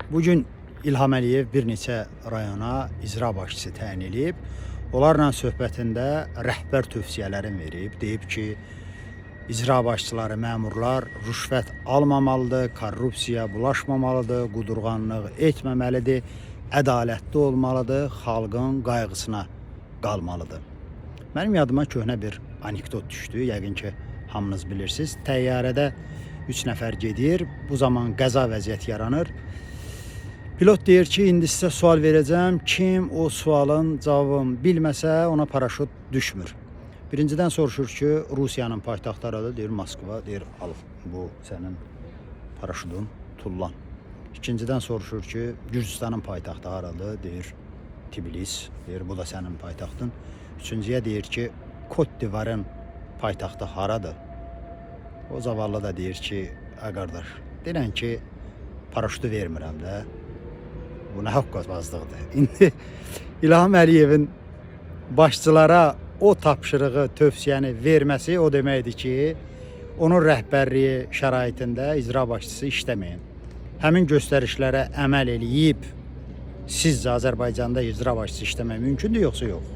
Bugün İlham Əliyev bir neçə rayona icra başçısı təyin edib. Onlarla söhbətində rəhbər tövsiyələrini verib. Deyib ki, icra başçıları, məmurlar rüşvət almamalıdır, korrupsiya bulaşmamalıdır, qudurğanlıq etməməlidir, ədalətli olmalıdır, xalqın qayğısına qalmalıdır. Mənim yadıma köhnə bir anekdot düşdü. Yəqin ki, hamınız bilirsiniz. Təyyarədə 3 nəfər gedir. Bu zaman qəza vəziyyəti yaranır. Pilot deyir ki, indi sizə sual verəcəm. Kim o sualın cavabını bilməsə ona paraşüt düşmür. Birincidən soruşur ki, Rusiyanın paytaxtı haradır? Deyir, Moskva. Deyir, al bu sənin paraşütün, tullan. İkincidən soruşur ki, Gürcüstanın paytaxtı haradır? Deyir, Tbilis. Deyir, bu da sənin paytaxtın. Üçüncüyə deyir ki, Kod Divarın paytaxtı haradır? O zavallı da deyir ki, qardaş, deyirən ki, paraşütü vermirəm də. Bu nə hoqqabazlıqdır. İndi İlham Əliyevin başçılara o tapşırığı, tövsiyəni verməsi o deməkdir ki, onun rəhbərliyi şəraitində icra başçısı işləməyin. Həmin göstərişlərə əməl eləyib, sizcə Azərbaycanda icra başçısı işləmək mümkündür, yoxsa yox?